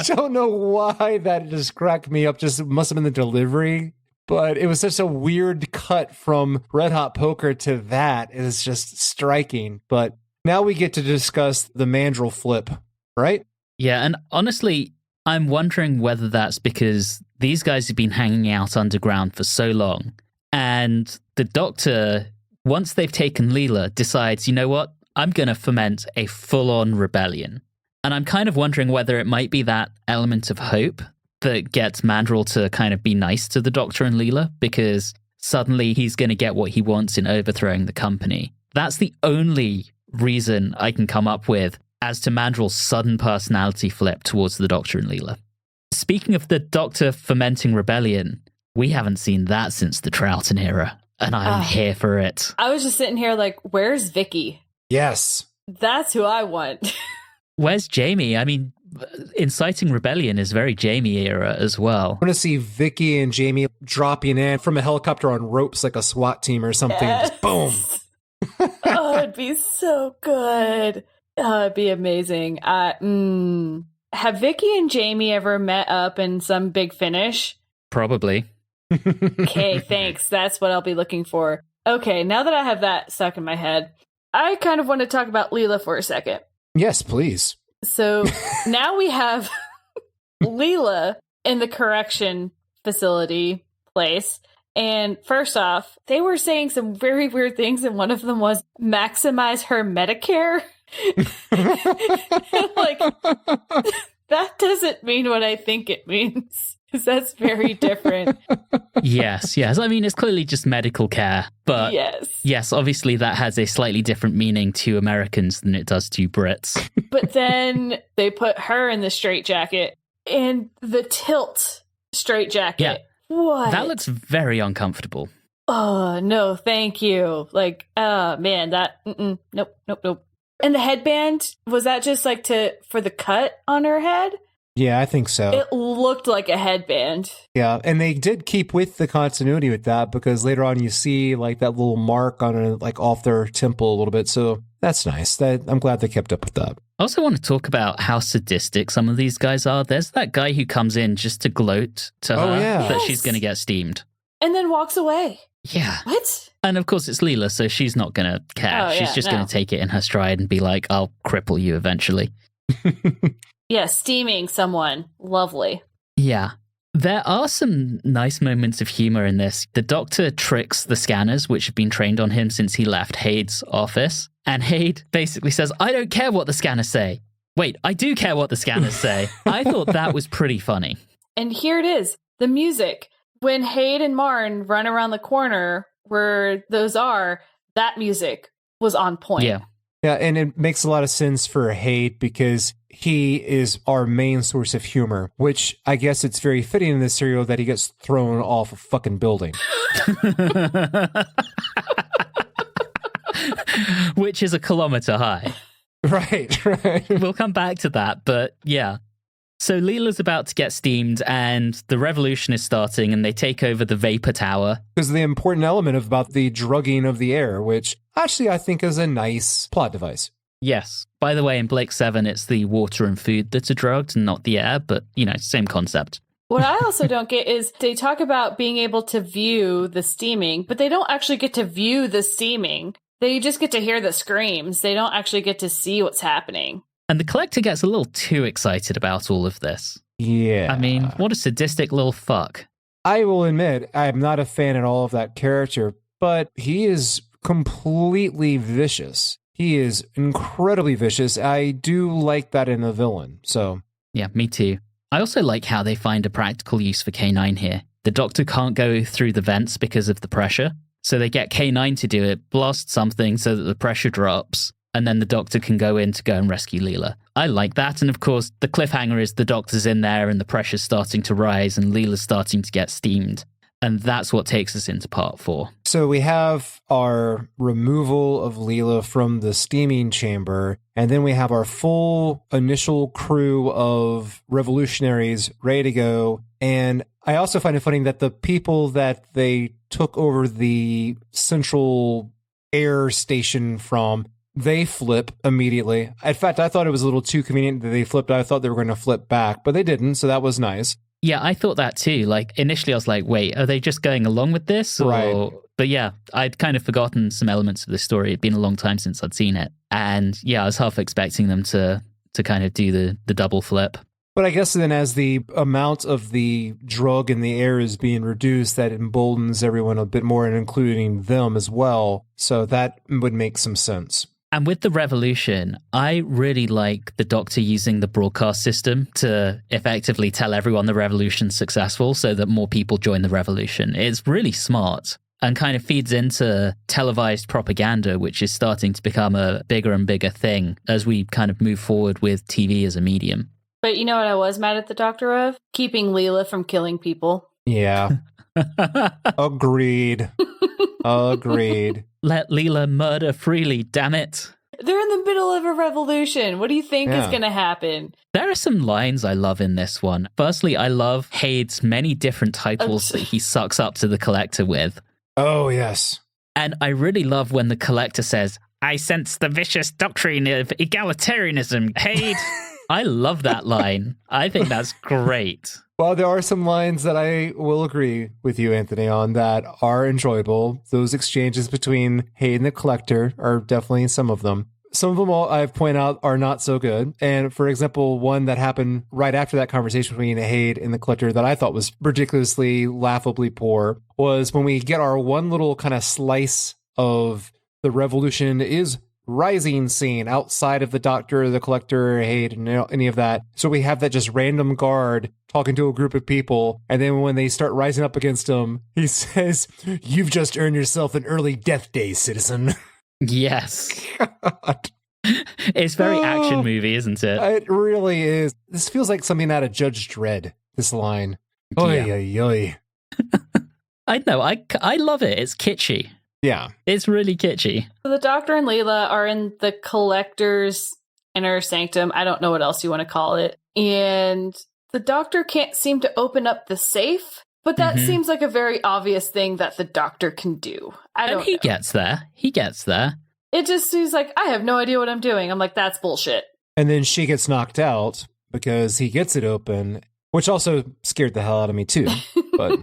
don't know why that just cracked me up. Just must have been the delivery. But it was such a weird cut from Red Hot Poker to that. It is just striking. But now we get to discuss the Mandrill flip, right? Yeah, and honestly, I'm wondering whether that's because these guys have been hanging out underground for so long. And the Doctor, once they've taken Leela, decides, you know what? I'm going to foment a full-on rebellion. And I'm kind of wondering whether it might be that element of hope that gets Mandrill to kind of be nice to the Doctor and Leela, because suddenly he's going to get what he wants in overthrowing the company. That's the only reason I can come up with as to Mandrill's sudden personality flip towards the Doctor and Leela. Speaking of the Doctor fomenting rebellion, we haven't seen that since the Troughton era, and I'm here for it. I was just sitting here like, where's Vicki? Yes. That's who I want. Where's Jamie? I mean, inciting rebellion is very Jamie era as well. I want to see Vicki and Jamie dropping in from a helicopter on ropes like a SWAT team or something. Yes. Just boom. Oh, it'd be so good. Oh, it'd be amazing. Have Vicki and Jamie ever met up in some big finish? Probably. Okay, thanks. That's what I'll be looking for. Okay, now that I have that stuck in my head, I kind of want to talk about Leela for a second. Yes, please. So now we have Leela in the correction facility place. And first off, they were saying some very weird things, and one of them was maximize her Medicare. Like, that doesn't mean what I think it means, because that's very different. Yes. I mean, it's clearly just medical care, but yes, obviously that has a slightly different meaning to Americans than it does to Brits. But then they put her in the straitjacket, and the tilt straitjacket. Yeah. What? That looks very uncomfortable. Oh, no, thank you. Like, man, that, nope. And the headband, was that just like for the cut on her head? Yeah, I think so. It looked like a headband. Yeah, and they did keep with the continuity with that, because later on you see like that little mark on it, like off their temple a little bit. So that's nice. I'm glad they kept up with that. I also want to talk about how sadistic some of these guys are. There's that guy who comes in just to gloat to her that she's going to get steamed. And then walks away. Yeah. What? And of course it's Leela, so she's not going to care. Oh, she's just going to take it in her stride and be like, I'll cripple you eventually. Yeah, steaming someone. Lovely. Yeah. There are some nice moments of humor in this. The Doctor tricks the scanners, which have been trained on him since he left Haid's office. And Haid basically says, I don't care what the scanners say. Wait, I do care what the scanners say. I thought that was pretty funny. And here it is. The music. When Haid and Marn run around the corner where those are, that music was on point. Yeah. Yeah, and it makes a lot of sense for Haid because he is our main source of humor, which I guess it's very fitting in this serial that he gets thrown off a fucking building. Which is a kilometer high. Right. We'll come back to that, but yeah. So Leela's about to get steamed and the revolution is starting and they take over the vapor tower. Because the important element about the drugging of the air, which actually I think is a nice plot device. Yes. By the way, in Blake 7, it's the water and food that are drugged and not the air, but, same concept. What I also don't get is they talk about being able to view the steaming, but they don't actually get to view the steaming. They just get to hear the screams. They don't actually get to see what's happening. And the Collector gets a little too excited about all of this. Yeah. I mean, what a sadistic little fuck. I will admit, I'm not a fan at all of that character, but he is completely vicious. He is incredibly vicious. I do like that in a villain, so... Yeah, me too. I also like how they find a practical use for K9 here. The Doctor can't go through the vents because of the pressure, so they get K9 to do it, blast something so that the pressure drops, and then the Doctor can go in to go and rescue Leela. I like that, and of course, the cliffhanger is the Doctor's in there and the pressure's starting to rise and Leela's starting to get steamed. And that's what takes us into part 4. So we have our removal of Leela from the steaming chamber, and then we have our full initial crew of revolutionaries ready to go. And I also find it funny that the people that they took over the central air station from, they flip immediately. In fact, I thought it was a little too convenient that they flipped. I thought they were going to flip back, but they didn't, so that was nice. Yeah, I thought that too. Like, initially I was like, wait, are they just going along with this? Or... Right. But yeah, I'd kind of forgotten some elements of the story. It'd been a long time since I'd seen it. And yeah, I was half expecting them to kind of do the double flip. But I guess then as the amount of the drug in the air is being reduced, that emboldens everyone a bit more, and including them as well. So that would make some sense. And with the revolution, I really like the Doctor using the broadcast system to effectively tell everyone the revolution's successful so that more people join the revolution. It's really smart and kind of feeds into televised propaganda, which is starting to become a bigger and bigger thing as we kind of move forward with TV as a medium. But you know what I was mad at the Doctor of? Keeping Leela from killing people. Yeah. Agreed. Agreed. Let Leela murder freely, damn it. They're in the middle of a revolution. What do you think is going to happen? There are some lines I love in this one. Firstly, I love Hade's many different titles that he sucks up to the Collector with. Oh, yes. And I really love when the Collector says, I sense the vicious doctrine of egalitarianism, Hade. I love that line. I think that's great. Well, there are some lines that I will agree with you, Anthony, on that are enjoyable. Those exchanges between Hade and the Collector are definitely some of them. Some of them, I've pointed out, are not so good. And for example, one that happened right after that conversation between Hade and the Collector that I thought was ridiculously, laughably poor was when we get our one little kind of slice of the revolution is rising scene outside of the Doctor, the Collector, Hade, and any of that. So we have that just random guard talking to a group of people, and then when they start rising up against him, he says, "You've just earned yourself an early death day, citizen." Yes. God. It's very action movie, isn't it? It really is. This feels like something out of Judge Dredd, this line. Oy, oy, oy. I know, I love it. It's kitschy. Yeah. It's really kitschy. The Doctor and Leela are in the Collector's inner sanctum. I don't know what else you want to call it. And the Doctor can't seem to open up the safe, but that seems like a very obvious thing that the Doctor can do. And he gets there. He gets there. It just seems like, I have no idea what I'm doing. I'm like, that's bullshit. And then she gets knocked out because he gets it open, which also scared the hell out of me too. But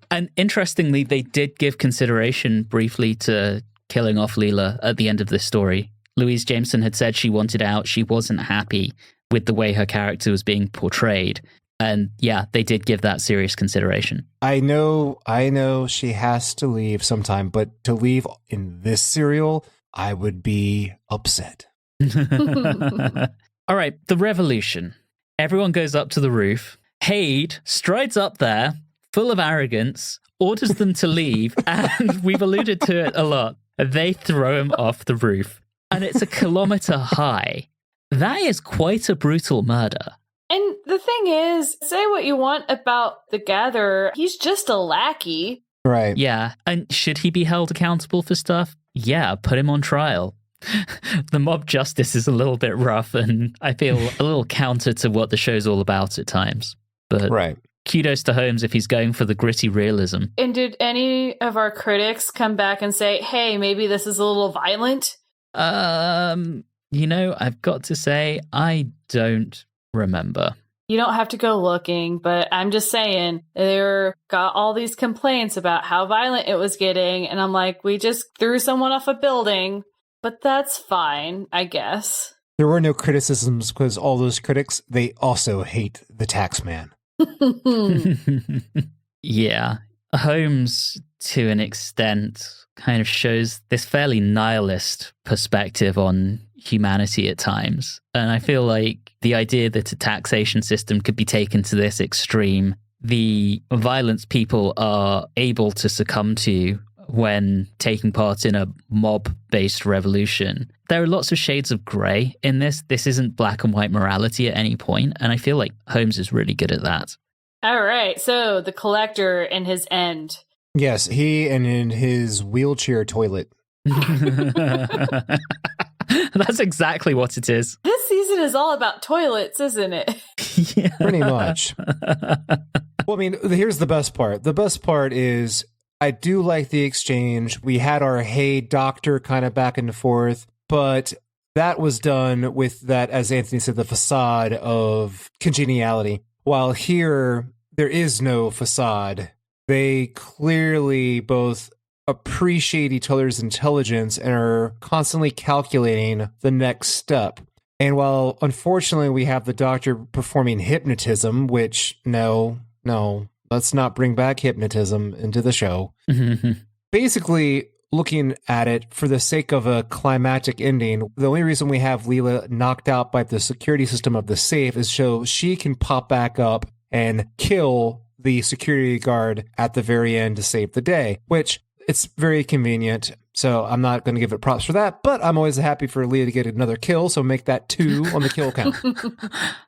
and interestingly, they did give consideration briefly to killing off Leela at the end of this story. Louise Jameson had said she wanted out. She wasn't happy with the way her character was being portrayed. And yeah, they did give that serious consideration. I know she has to leave sometime, but to leave in this serial, I would be upset. All right, the revolution. Everyone goes up to the roof. Hade strides up there, full of arrogance, orders them to leave, and we've alluded to it a lot. They throw him off the roof, and it's a kilometer high. That is quite a brutal murder. And the thing is, say what you want about the Gatherer, he's just a lackey. Right. Yeah, and should he be held accountable for stuff? Yeah, put him on trial. The mob justice is a little bit rough, and I feel a little counter to what the show's all about at times. But Right. kudos to Holmes if he's going for the gritty realism. And did any of our critics come back and say, hey, maybe this is a little violent? I've got to say, I don't remember. You don't have to go looking, but I'm just saying, they got all these complaints about how violent it was getting, and I'm like, we just threw someone off a building, but that's fine, I guess. There were no criticisms because all those critics, they also hate the taxman. Yeah. Holmes, to an extent, kind of shows this fairly nihilist perspective on humanity at times. And I feel like the idea that a taxation system could be taken to this extreme, the violence people are able to succumb to when taking part in a mob-based revolution. There are lots of shades of grey in this. This isn't black and white morality at any point, and I feel like Holmes is really good at that. All right, so the collector and his end. Yes, he and in his wheelchair toilet. That's exactly what it is. This season is all about toilets, isn't it? Yeah. Pretty much. Well, I mean, here's the best part. The best part is I do like the exchange. We had our hey doctor kind of back and forth, but that was done with that, as Anthony said, the facade of congeniality. While here, there is no facade. They clearly both appreciate each other's intelligence and are constantly calculating the next step. And while, unfortunately, we have the doctor performing hypnotism, which, no, let's not bring back hypnotism into the show. Basically, looking at it for the sake of a climactic ending, the only reason we have Leela knocked out by the security system of the safe is so she can pop back up and kill the security guard at the very end to save the day, which it's very convenient. So I'm not going to give it props for that, but I'm always happy for Leah to get another kill, so make that 2 on the kill count.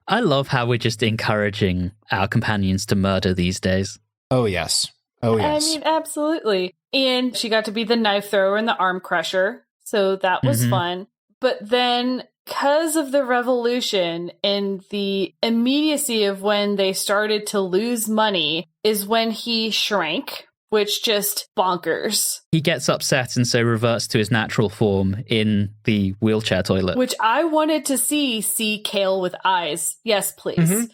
I love how we're just encouraging our companions to murder these days. Oh, yes. Oh, yes. I mean, absolutely. And she got to be the knife thrower and the arm crusher, so that was fun. But then, because of the revolution and the immediacy of when they started to lose money is when he shrank, which just bonkers. He gets upset and so reverts to his natural form in the wheelchair toilet. Which I wanted to see Kale with eyes. Yes, please. And,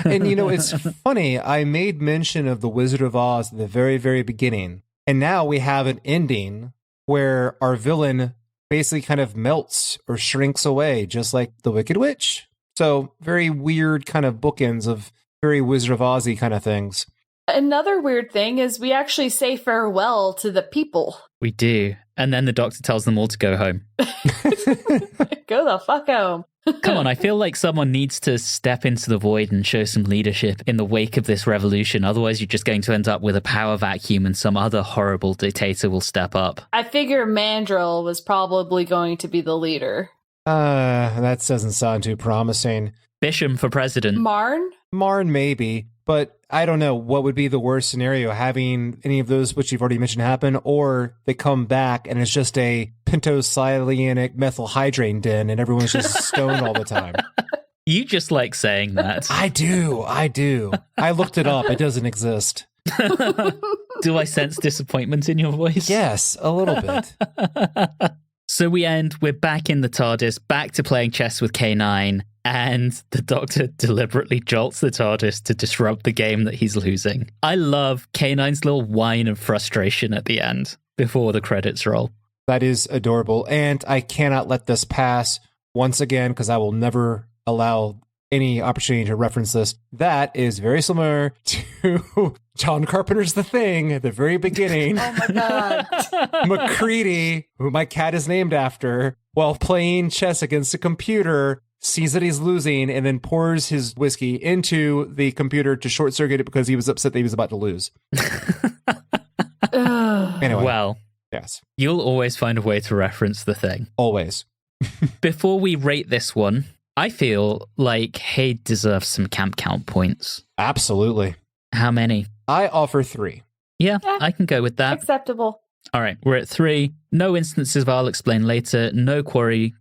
it's funny. I made mention of The Wizard of Oz at the very, very beginning. And now we have an ending where our villain basically kind of melts or shrinks away, just like the Wicked Witch. So very weird kind of bookends of very Wizard of Oz-y kind of things. Another weird thing is we actually say farewell to the people. We do. And then the doctor tells them all to go home. Go the fuck home. Come on, I feel like someone needs to step into the void and show some leadership in the wake of this revolution. Otherwise, you're just going to end up with a power vacuum and some other horrible dictator will step up. I figure Mandrill was probably going to be the leader. That doesn't sound too promising. Bisham for president. Marn, maybe, but I don't know what would be the worst scenario, having any of those which you've already mentioned happen, or they come back and it's just a pentocyanic methylhydrate den and everyone's just stoned all the time. You just like saying that. I do. I looked it up. It doesn't exist. Do I sense disappointment in your voice? Yes, a little bit. So we're back in the TARDIS, back to playing chess with K9, and the Doctor deliberately jolts the TARDIS to disrupt the game that he's losing. I love K9's little whine of frustration at the end, before the credits roll. That is adorable, and I cannot let this pass once again, because I will never allow any opportunity to reference this. That is very similar to John Carpenter's The Thing at the very beginning. oh my god. MacReady, who my cat is named after, while playing chess against a computer, sees that he's losing and then pours his whiskey into the computer to short circuit it because he was upset that he was about to lose. Anyway. Well, yes. You'll always find a way to reference The Thing. Always. Before we rate this one, I feel like Haid deserves some camp count points. Absolutely. How many? I offer 3. Yeah, I can go with that. Acceptable. All right, we're at 3. No instances of I'll explain later, no query,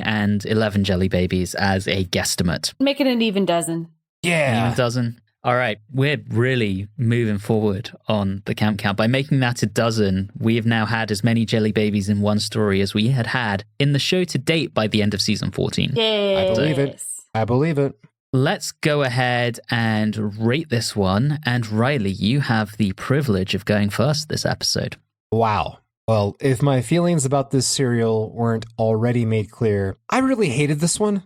and 11 jelly babies as a guesstimate. Make it an even dozen. Yeah. Even dozen. All right, we're really moving forward on the camp count. By making that a dozen, we have now had as many jelly babies in one story as we had in the show to date by the end of season 14. Yes. I believe it. Let's go ahead and rate this one. And Reilly, you have the privilege of going first this episode. Wow. Well, if my feelings about this serial weren't already made clear, I really hated this one.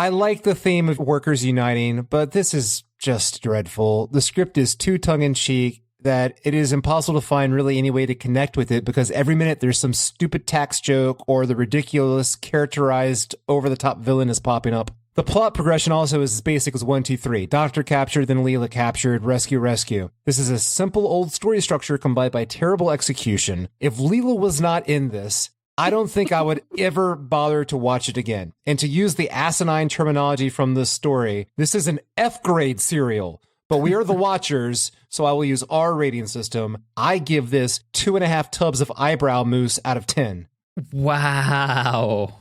I like the theme of workers uniting, but this is just dreadful. The script is too tongue-in-cheek that it is impossible to find really any way to connect with it because every minute there's some stupid tax joke or the ridiculous, characterized, over-the-top villain is popping up. The plot progression also is as basic as 1, 2, 3. Doctor captured, then Leela captured, rescue, rescue. This is a simple old story structure combined by terrible execution. If Leela was not in this, I don't think I would ever bother to watch it again. And to use the asinine terminology from this story, this is an F-grade serial. But we are the watchers, so I will use our rating system. I give this 2.5 tubs of eyebrow mousse out of 10. Wow.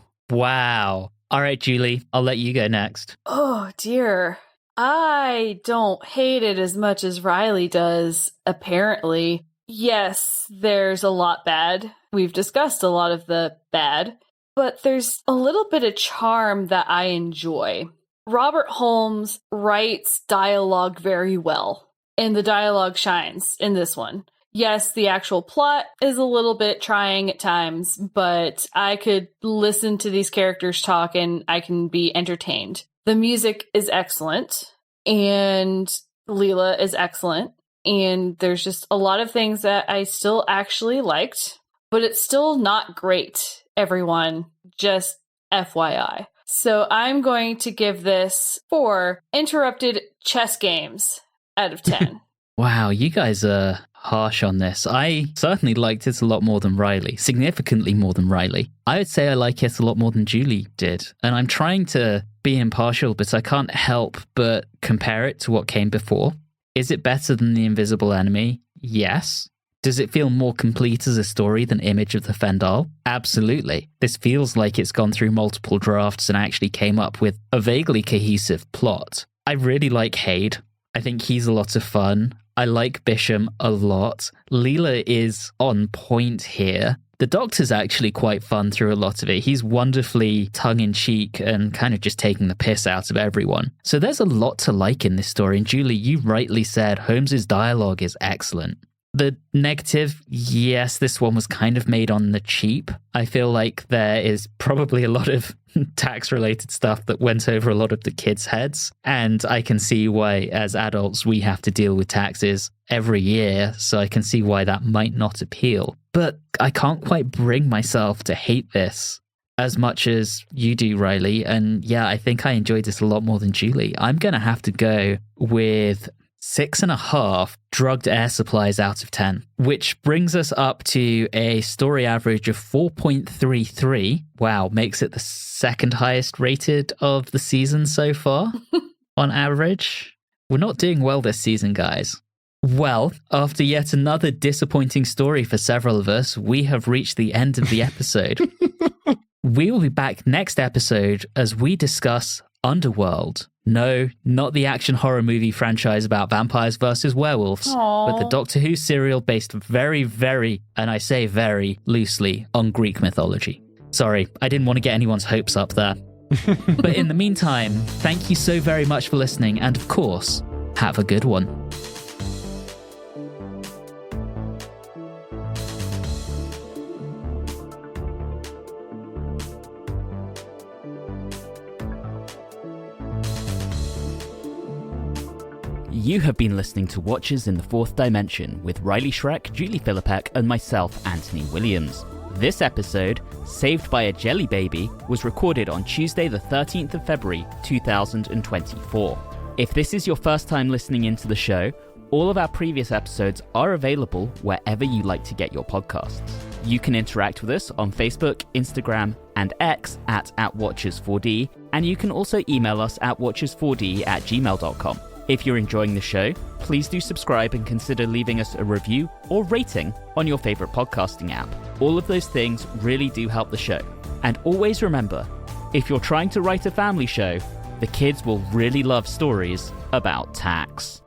All right, Julie, I'll let you go next. Oh, dear. I don't hate it as much as Reilly does, apparently. Yes, there's a lot bad. We've discussed a lot of the bad, but there's a little bit of charm that I enjoy. Robert Holmes writes dialogue very well, and the dialogue shines in this one. Yes, the actual plot is a little bit trying at times, but I could listen to these characters talk and I can be entertained. The music is excellent, and Leela is excellent, and there's just a lot of things that I still actually liked, but it's still not great, everyone. Just FYI. So I'm going to give this 4 interrupted chess games out of 10. Wow, you guys are harsh on this. I certainly liked it a lot more than Reilly, significantly more than Reilly. I would say I like it a lot more than Julie did. And I'm trying to be impartial, but I can't help but compare it to what came before. Is it better than The Invisible Enemy? Yes. Does it feel more complete as a story than Image of the Fendal? Absolutely. This feels like it's gone through multiple drafts and actually came up with a vaguely cohesive plot. I really like Hade. I think he's a lot of fun. I like Bisham a lot. Leela is on point here. The Doctor's actually quite fun through a lot of it. He's wonderfully tongue-in-cheek and kind of just taking the piss out of everyone. So there's a lot to like in this story. And Julie, you rightly said Holmes's dialogue is excellent. The negative, yes, this one was kind of made on the cheap. I feel like there is probably a lot of tax-related stuff that went over a lot of the kids' heads. And I can see why, as adults, we have to deal with taxes every year. So I can see why that might not appeal. But I can't quite bring myself to hate this as much as you do, Reilly. And yeah, I think I enjoyed this a lot more than Julie. I'm going to have to go with 6.5 drugged air supplies out of 10, which brings us up to a story average of 4.33. Wow, makes it the second highest rated of the season so far on average. We're not doing well this season, guys. Well, after yet another disappointing story for several of us, we have reached the end of the episode. We will be back next episode as we discuss Underworld. No, not the action horror movie franchise about vampires versus werewolves, but the Doctor Who serial based very, very, and I say very loosely, on Greek mythology. Sorry, I didn't want to get anyone's hopes up there. But in the meantime, thank you so very much for listening, and of course, have a good one. You have been listening to Watchers in the Fourth Dimension with Reilly Schreck, Julie Philippek, and myself, Anthony Williams. This episode, Saved by a Jelly Baby, was recorded on Tuesday the 13th of February 2024. If this is your first time listening into the show, all of our previous episodes are available wherever you like to get your podcasts. You can interact with us on Facebook, Instagram, and X at @Watchers4D, and you can also email us at watchers4d@gmail.com. If you're enjoying the show, please do subscribe and consider leaving us a review or rating on your favorite podcasting app. All of those things really do help the show. And always remember, if you're trying to write a family show, the kids will really love stories about tax.